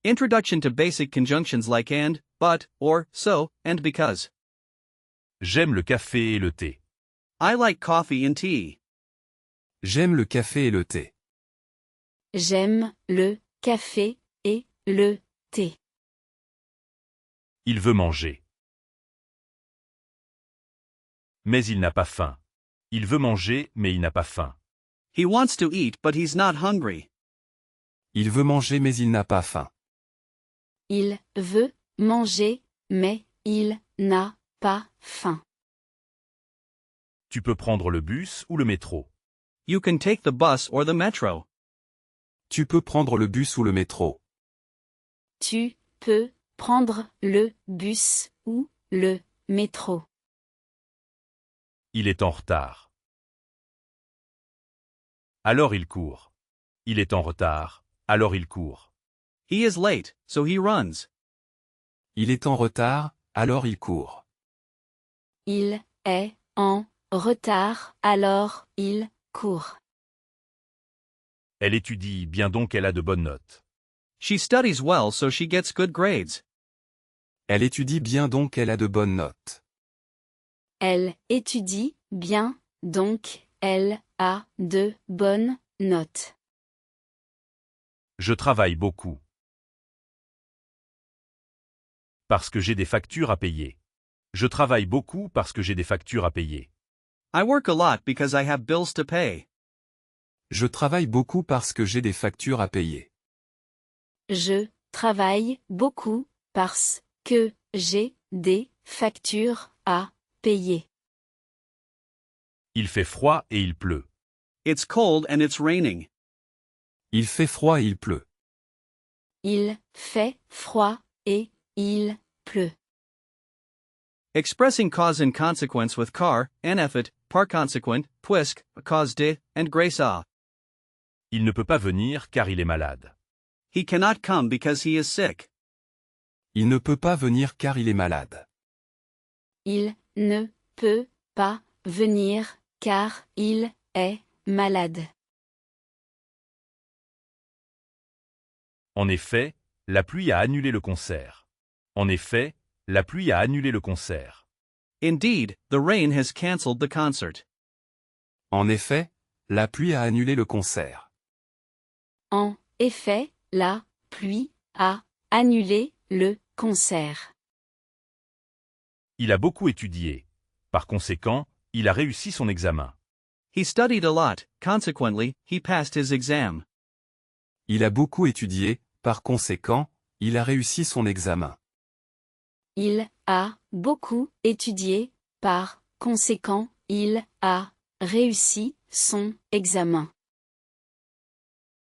Introduction to basic conjunctions like and, but, or, so, and because. J'aime le café et le thé. I like coffee and tea. J'aime le café et le thé. J'aime le café et le thé. Il veut manger. Mais il n'a pas faim. Il veut manger, mais il n'a pas faim. He wants to eat but he's not hungry. Il veut manger mais il n'a pas faim. Il veut manger, mais il n'a pas faim. Tu peux prendre le bus ou le métro. You can take the bus or the metro. Tu peux prendre le bus ou le métro. Tu peux prendre le bus ou le métro. Il est en retard. Alors il court. Il est en retard, alors il court. He is late, so he runs. Il est en retard, alors il court. Il est en retard, alors il court. Elle étudie, bien donc elle a de bonnes notes. She studies well so she gets good grades. Elle étudie bien donc elle a de bonnes notes. Elle étudie bien, donc elle a de bonnes notes. Je travaille beaucoup. Parce que j'ai des factures à payer. Je travaille beaucoup parce que j'ai des factures à payer. I work a lot because I have bills to pay. Je travaille beaucoup parce que j'ai des factures à payer. Je travaille beaucoup parce que j'ai des factures à payer. Il fait froid et il pleut. It's cold and it's raining. Il fait froid et il pleut. Il fait froid et il pleut. Expressing cause and consequence with car, en effet, par conséquent, puisque, à cause de, and grace à. Il ne peut pas venir car il est malade. He cannot come because he is sick. Il ne peut pas venir car il est malade. Il ne peut pas venir car il est malade. En effet, la pluie a annulé le concert. En effet, la pluie a annulé le concert. Indeed, the rain has cancelled the concert. En effet, la pluie a annulé le concert. En effet, la pluie a annulé le concert. Il a beaucoup étudié. Par conséquent, il a réussi son examen. He studied a lot, consequently, he passed his exam. Il a beaucoup étudié, par conséquent, il a réussi son examen. Il a beaucoup étudié, par conséquent, il a réussi son examen.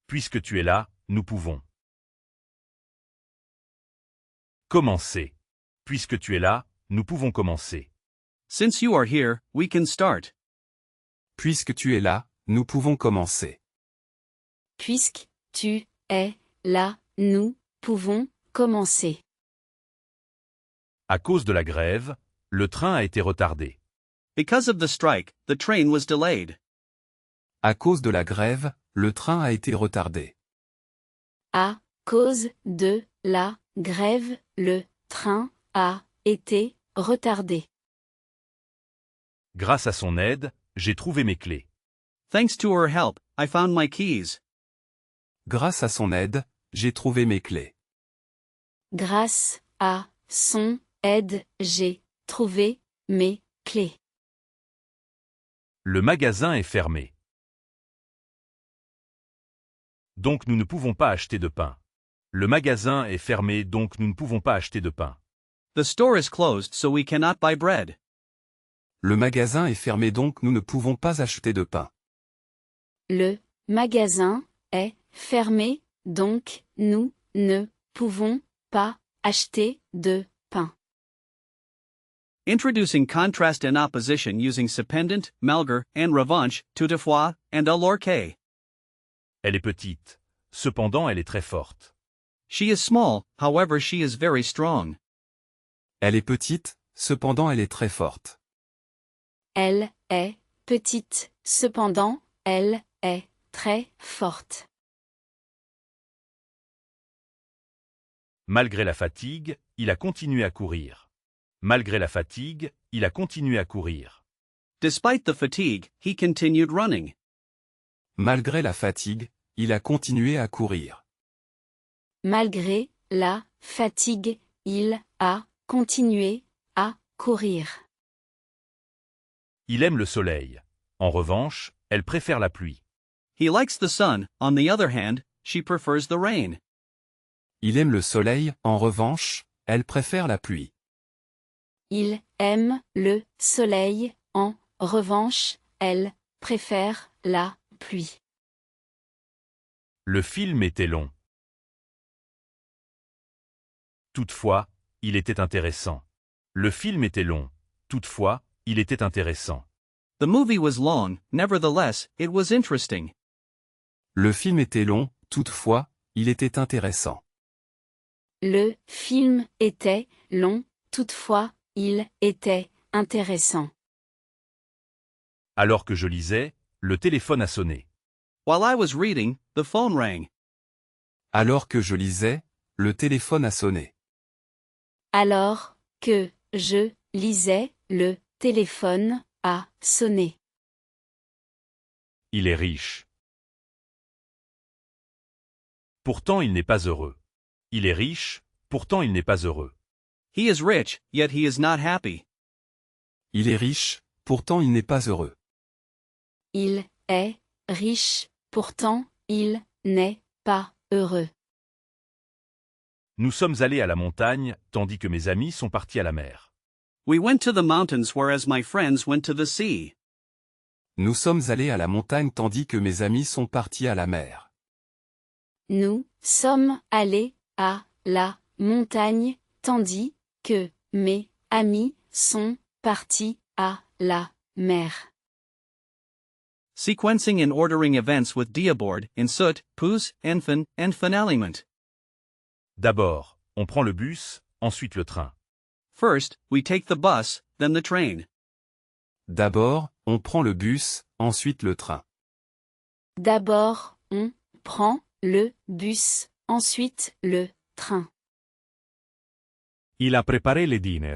Puisque tu es là, nous pouvons. Commencer. Puisque tu es là, nous pouvons commencer. Since you are here, we can start. Puisque tu es là, nous pouvons commencer. Puisque tu es là, nous pouvons commencer. À cause de la grève, le train a été retardé. Because of the strike, the train was delayed. À cause de la grève, le train a été retardé. À cause de la grève, le train a été retardé. Grâce à son aide, j'ai trouvé mes clés. Thanks to her help, I found my keys. Grâce à son aide, j'ai trouvé mes clés. Grâce à son aide, j'ai trouvé mes clés. Le magasin est fermé. Donc nous ne pouvons pas acheter de pain. Le magasin est fermé donc nous ne pouvons pas acheter de pain. The store is closed so we cannot buy bread. Le magasin est fermé donc nous ne pouvons pas acheter de pain. Le magasin est fermé, donc nous ne pouvons pas acheter de pain. Introducing contrast and opposition using Sependent, Malger, and Revanche, toutefois, and alors-que. Elle est petite. Cependant elle est très forte. She is small, however she is very strong. Elle est petite, cependant elle est très forte. Elle est petite, cependant, elle est très forte. Malgré la fatigue, il a continué à courir. Malgré la fatigue, il a continué à courir. Despite the fatigue, he continued running. Malgré la fatigue, il a continué à courir. Malgré la fatigue, il a continué à courir. Il aime le soleil. En revanche, elle préfère la pluie. He likes the sun, on the other hand, she prefers the rain. Il aime le soleil, en revanche, elle préfère la pluie. Il aime le soleil, en revanche, elle préfère la pluie. Le film était long. Toutefois, il était intéressant. Le film était long. Toutefois, il était intéressant. The movie was long, nevertheless, it was interesting. Le film était long, toutefois, il était intéressant. Le film était long, toutefois, il était intéressant. Alors que je lisais, le téléphone a sonné. While I was reading, the phone rang. Alors que je lisais, le téléphone a sonné. Alors que je lisais, le téléphone a sonné. Il est riche. Pourtant il n'est pas heureux. Il est riche, pourtant il n'est pas heureux. He is rich, yet he is not happy. Il est riche, pourtant il n'est pas heureux. Il est riche, pourtant il n'est pas heureux. Nous sommes allés à la montagne, tandis que mes amis sont partis à la mer. We went to the mountains whereas my friends went to the sea. Nous sommes allés à la montagne tandis que mes amis sont partis à la mer. Nous sommes allés à la montagne, tandis que mes amis sont partis à la mer. Sequencing and ordering events with Diaboard, Insut, Pus, Enfin, and Finalement. D'abord, on prend le bus, ensuite le train. First, we take the bus, then the train. D'abord, on prend le bus, ensuite le train. D'abord, on prend le bus, ensuite le train. Il a préparé le dîner.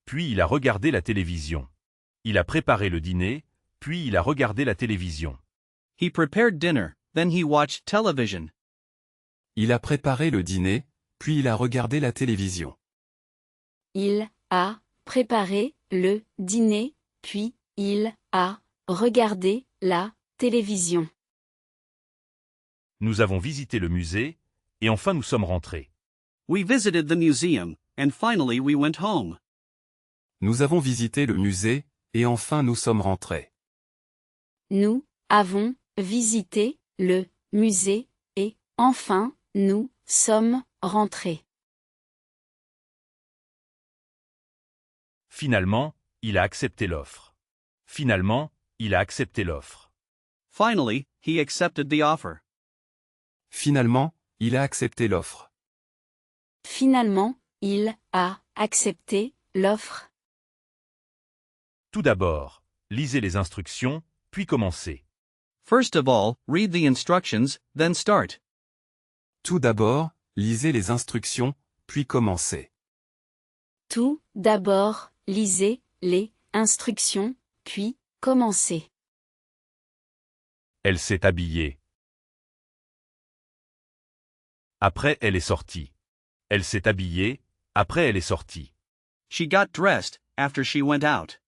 Puis il a regardé la télévision. Il a préparé le dîner, puis il a regardé la télévision. He prepared dinner, then he watched television. Il a préparé le dîner, puis il a regardé la télévision. Il a préparé le dîner, puis il a regardé la télévision. Nous avons visité le musée, et enfin nous sommes rentrés. We visited the museum, and finally we went home. Nous avons visité le musée, et enfin nous sommes rentrés. Nous avons visité le musée, et enfin nous sommes rentrés. Finalement, il a accepté l'offre. Finalement, il a accepté l'offre. Finally, he accepted the offer. Finalement, il a accepté l'offre. Finalement, il a accepté l'offre. Tout d'abord, lisez les instructions, puis commencez. First of all, read the instructions, then start. Tout d'abord, lisez les instructions, puis commencez. Tout d'abord, lisez les instructions, puis commencez. Elle s'est habillée. Après, elle est sortie. Elle s'est habillée, après elle est sortie. She got dressed, after she went out.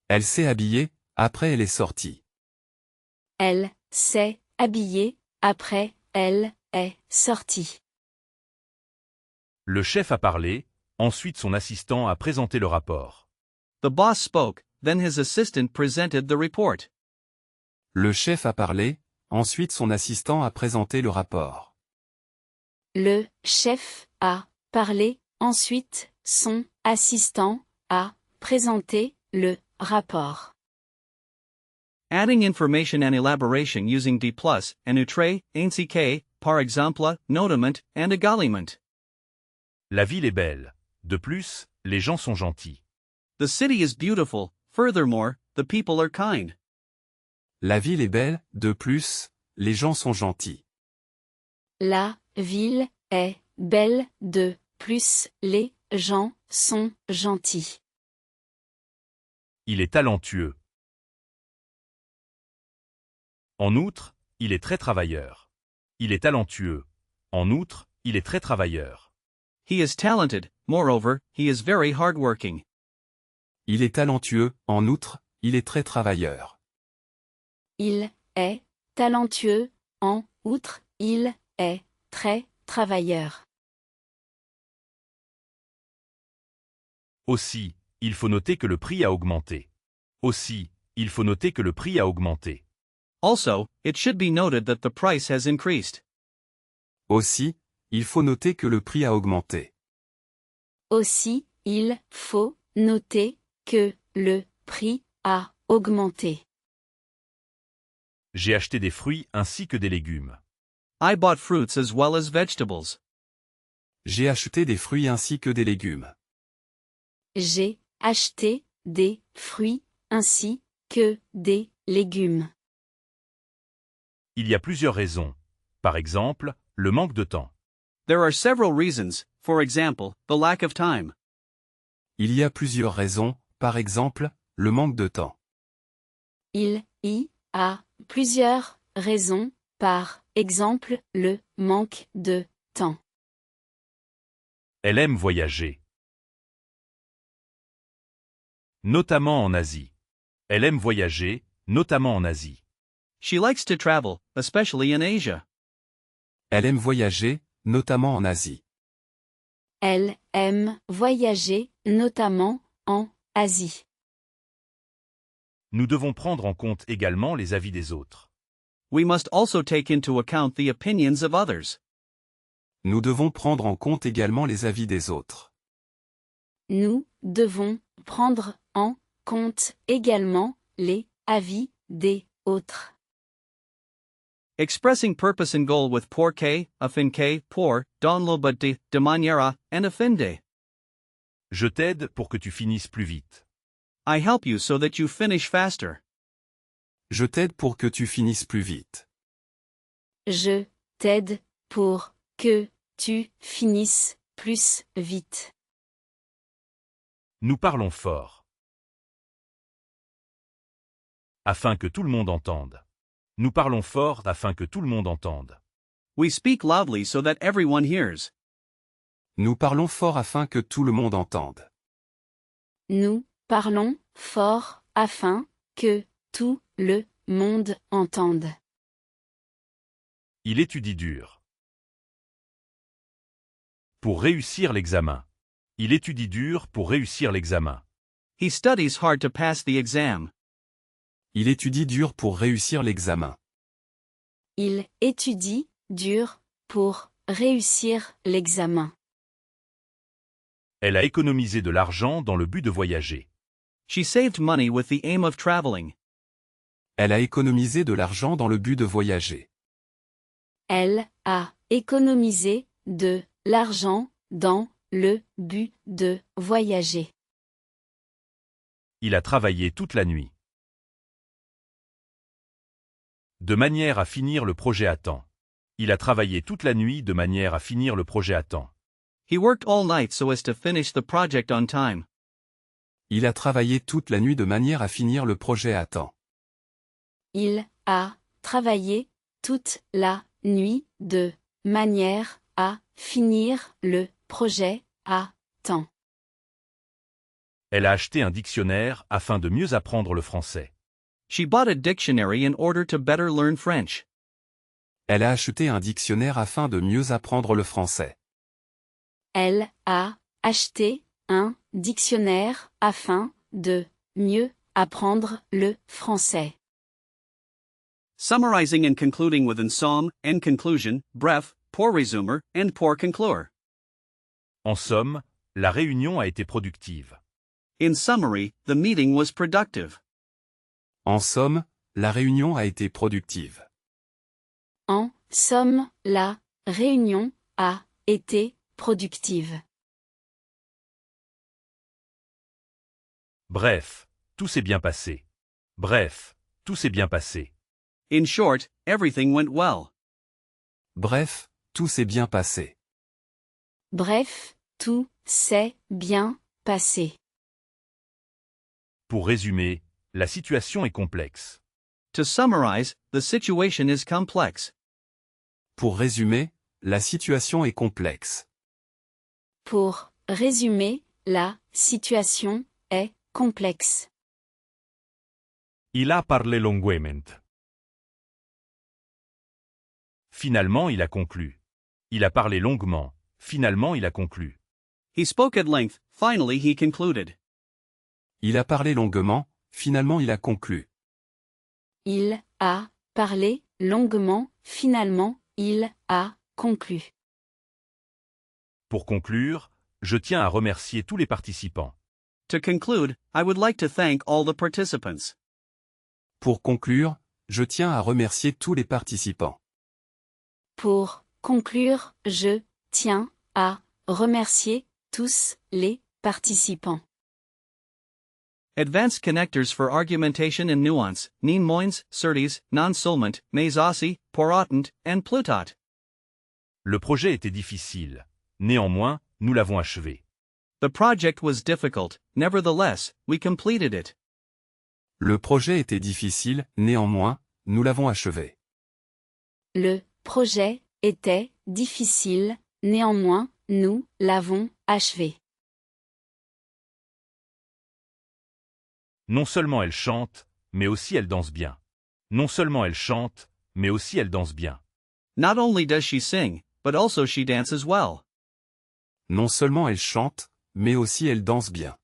Elle s'est habillée, après elle est sortie. Elle s'est habillée, après elle est sortie. Le chef a parlé, ensuite son assistant a présenté le rapport. The boss spoke, then his assistant presented the report. Le chef a parlé, ensuite son assistant a présenté le rapport. Le chef a parlé, ensuite son assistant a présenté le rapport. Adding information and elaboration using D+, and outre, ainsi que, par exemple, notamment, and également. La ville est belle. De plus, les gens sont gentils. The city is beautiful, furthermore, the people are kind. La ville est belle, de plus, les gens sont gentils. la ville est belle, de plus les gens sont gentils. Il est talentueux. En outre, il est très travailleur. Il est talentueux. En outre, il est très travailleur. He is talented, moreover, he is very hardworking. Il est talentueux, en outre, il est très travailleur. Il est talentueux, en outre, il est très travailleur. Aussi, il faut noter que le prix a augmenté. Aussi, il faut noter que le prix a augmenté. Also, it should be noted that the price has increased. Aussi, il faut noter que le prix a augmenté. Aussi, il faut noter que le prix a augmenté. J'ai acheté des fruits ainsi que des légumes. I bought fruits as well as vegetables. J'ai acheté des fruits ainsi que des légumes. J'ai acheté des fruits ainsi que des légumes. Il y a plusieurs raisons. Par exemple, le manque de temps. There are several reasons, for example, the lack of time. Il y a plusieurs raisons, par exemple, le manque de temps. Il y a plusieurs raisons, par exemple, le manque de temps. Elle aime voyager. Notamment en Asie. Elle aime voyager, notamment en Asie. She likes to travel, especially in Asia. Elle aime voyager, notamment en Asie. Elle aime voyager, notamment en Asie. Nous devons prendre en compte également les avis des autres. We must also take into account the opinions of others. Nous devons prendre en compte également les avis des autres. Nous devons prendre en compte également les avis des autres. Expressing purpose and goal with porque, afinque, por, donlo but de maniera, and afinde. Je t'aide pour que tu finisses plus vite. I help you so that you finish faster. Je t'aide pour que tu finisses plus vite. Je t'aide pour que tu finisses plus vite. Nous parlons fort. Afin que tout le monde entende. Nous parlons fort afin que tout le monde entende. We speak loudly so that everyone hears. Nous parlons fort afin que tout le monde entende. Nous parlons fort afin que tout le monde entende. Il étudie dur. Pour réussir l'examen. Il étudie dur pour réussir l'examen. He studies hard to pass the exam. Il étudie dur pour réussir l'examen. Il étudie dur pour réussir l'examen. Elle a économisé de l'argent dans le but de voyager. She saved money with the aim of traveling. Elle a économisé de l'argent dans le but de voyager. Elle a économisé de l'argent dans le but de voyager. Il a travaillé toute la nuit. De manière à finir le projet à temps. Il a travaillé toute la nuit de manière à finir le projet à temps. He worked all night so as to finish the project on time. Il a travaillé toute la nuit de manière à finir le projet à temps. Il a travaillé toute la nuit de manière à finir le projet à temps. Elle a acheté un dictionnaire afin de mieux apprendre le français. She bought a dictionary in order to better learn French. Elle a acheté un dictionnaire afin de mieux apprendre le français. Elle a acheté un dictionnaire afin de mieux apprendre le français. Summarizing and concluding with en somme, en conclusion, bref, pour résumer, and pour conclure. En somme, la réunion a été productive. In summary, the meeting was productive. En somme, la réunion a été productive. En somme, la réunion a été productive. Bref, tout s'est bien passé. Bref, tout s'est bien passé. In short, everything went well. Bref, tout s'est bien passé. Bref, tout s'est bien passé. Pour résumer, la situation est complexe. To summarize, the situation is complex. Pour résumer, la situation est complexe. Pour résumer, la situation est complexe. Il a parlé longuement. Finalement, il a conclu. Il a parlé longuement. Finalement, il a conclu. He spoke at length, finally he concluded. Il a parlé longuement, finalement il a conclu. Il a parlé longuement, finalement, il a conclu. Pour conclure, je tiens à remercier tous les participants. To conclude, I would like to thank all the participants. Pour conclure, je tiens à remercier tous les participants. Pour conclure, je tiens à remercier tous les participants. Advanced connectors for argumentation and nuance, neen moins, certes, non seulement, mais aussi, pour autant, and plutot. Le projet était difficile. Néanmoins, nous l'avons achevé. The project was difficult, nevertheless, we completed it. Le projet était difficile, néanmoins, nous l'avons achevé. Le projet était difficile, néanmoins, nous l'avons achevé. Non seulement elle chante, mais aussi elle danse bien. Non seulement elle chante, mais aussi elle danse bien. Not only does she sing, but also she dances well. Non seulement elle chante, mais aussi elle danse bien.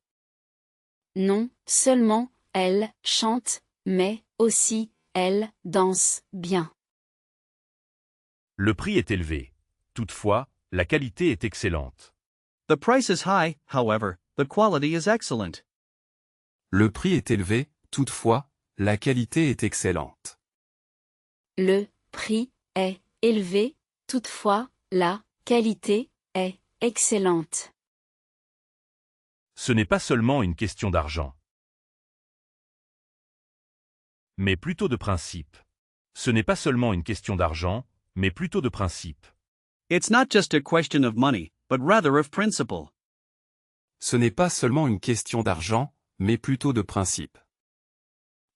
Non seulement elle chante, mais aussi elle danse bien. Le prix est élevé. Toutefois, la qualité est excellente. The price is high, however, the quality is excellent. Le prix est élevé, toutefois, la qualité est excellente. Le prix est élevé, toutefois, la qualité est excellente. Ce n'est pas seulement une question d'argent, mais plutôt de principe. Ce n'est pas seulement une question d'argent, mais plutôt de principe. It's not just a question of money, but rather of principle. Ce n'est pas seulement une question d'argent, mais plutôt de principe.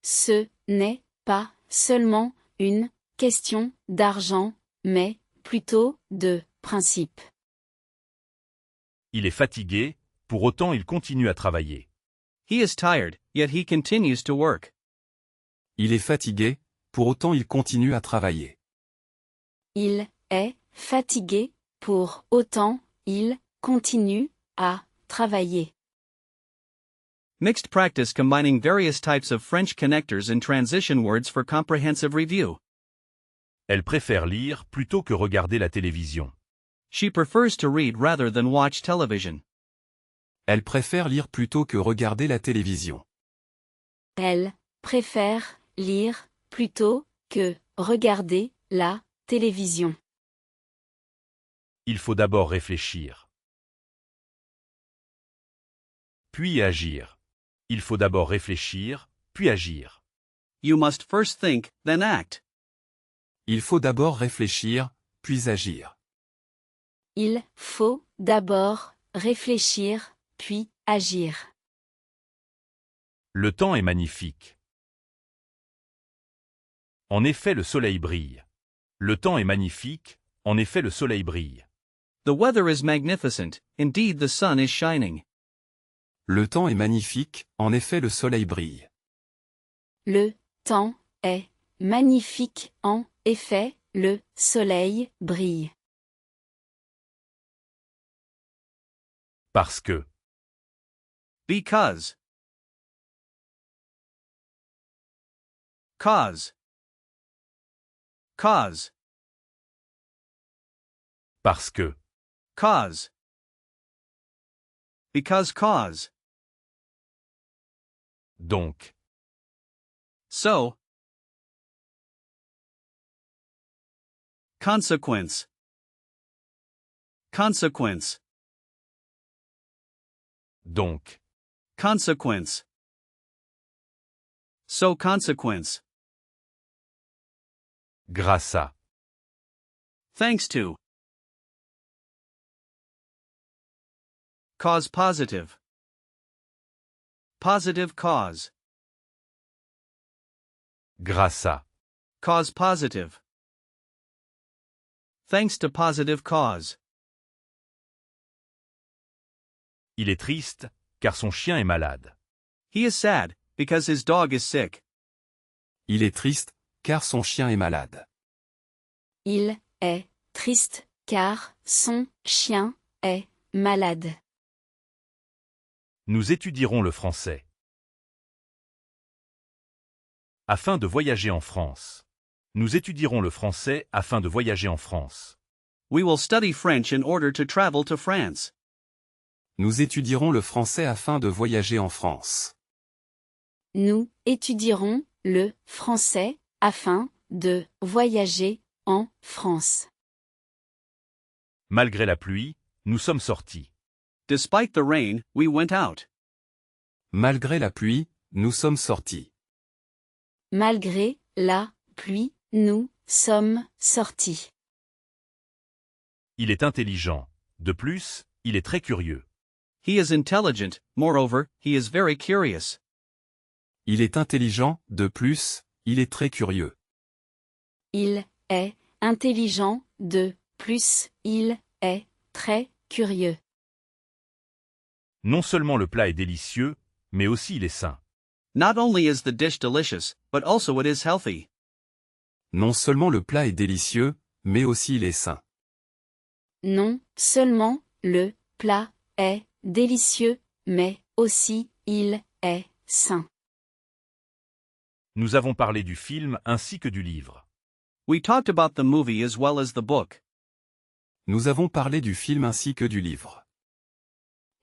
Ce n'est pas seulement une question d'argent, mais plutôt de principe. Il est fatigué, pour autant il continue à travailler. He is tired, yet he continues to work. Il est fatigué, pour autant il continue à travailler. Il est fatigué, pour autant, il continue à travailler. Mixed practice combining various types of French connectors and transition words for comprehensive review. Elle préfère lire plutôt que regarder la télévision. She prefers to read rather than watch television. Elle préfère lire plutôt que regarder la télévision. Elle préfère lire plutôt que regarder la télévision. Il faut d'abord réfléchir, puis agir. Il faut d'abord réfléchir, puis agir. You must first think, then act. Il faut d'abord réfléchir, puis agir. Il faut d'abord réfléchir, puis agir. Le temps est magnifique. En effet, le soleil brille. Le temps est magnifique, en effet, le soleil brille. The weather is magnificent, indeed the sun is shining. Le temps est magnifique, en effet le soleil brille. Le temps est magnifique, en effet, le soleil brille. Parce que. Because. Cause. Cause. Parce que. Cause. Because cause. Donc. So. Consequence. Consequence. Donc. Consequence. So consequence. Grâce à. Thanks to. Cause positive. Positive cause. Grâce à. Cause positive. Thanks to positive cause. Il est triste, car son chien est malade. He is sad, because his dog is sick. Il est triste, car son chien est malade. Il est triste, car son chien est malade. Nous étudierons le français. Afin de voyager en France. Nous étudierons le français afin de voyager en France. We will study French in order to travel to France. Nous étudierons le français afin de voyager en France. Nous étudierons le français afin de voyager en France. Malgré la pluie, nous sommes sortis. Despite the rain, we went out. Malgré la pluie, nous sommes sortis. Malgré la pluie, nous sommes sortis. Il est intelligent. De plus, il est très curieux. He is intelligent, moreover, he is very curious. Il est intelligent, de plus, il est très curieux. Il est intelligent, de plus, il est très curieux. Non seulement le plat est délicieux, mais aussi il est sain. Not only is the dish delicious, but also it is healthy. Non seulement le plat est délicieux, mais aussi il est sain. Non seulement le plat est délicieux, mais aussi il est sain. Nous avons parlé du film ainsi que du livre. We talked about the movie as well as the book. Nous avons parlé du film ainsi que du livre.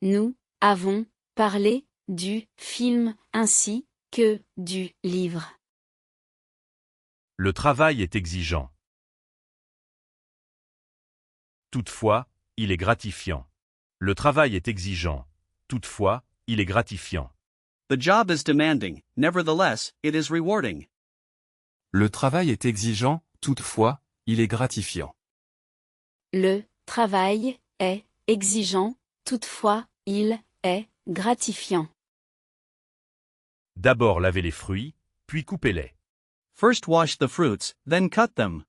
Nous avons parlé du film ainsi que du livre. Le travail est exigeant. Toutefois, il est gratifiant. Le travail est exigeant. Toutefois, il est gratifiant. The job is demanding, nevertheless, it is rewarding. Le travail est exigeant, toutefois, il est gratifiant. Le travail est exigeant, toutefois, il est gratifiant. D'abord lavez les fruits, puis coupez-les. First wash the fruits, then cut them.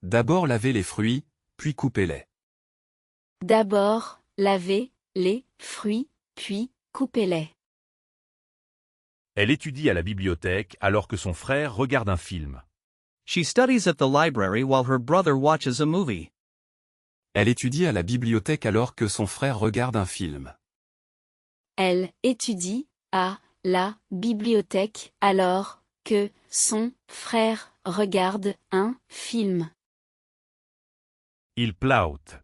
D'abord lavez les fruits, puis coupez-les. D'abord, lavez les fruits, puis coupez-les. Elle étudie à la bibliothèque alors que son frère regarde un film. She studies at the library while her brother watches a movie. Elle étudie à la bibliothèque alors que son frère regarde un film. Elle étudie à la bibliothèque alors que son frère regarde un film. Il plaute.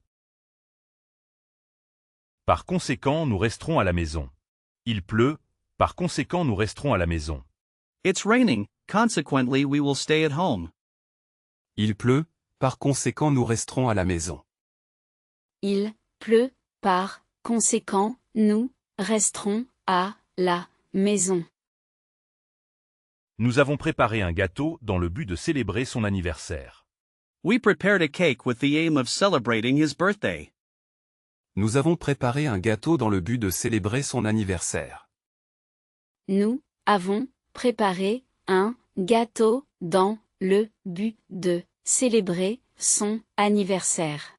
Par conséquent, nous resterons à la maison. Il pleut, par conséquent, nous resterons à la maison. It's raining, consequently we will stay at home. Il pleut, par conséquent nous resterons à la maison. Il pleut, par conséquent, nous resterons à la maison. Nous avons préparé un gâteau dans le but de célébrer son anniversaire. We prepared a cake with the aim of celebrating his birthday. Nous avons préparé un gâteau dans le but de célébrer son anniversaire. Nous avons préparé un gâteau dans le but de célébrer son anniversaire.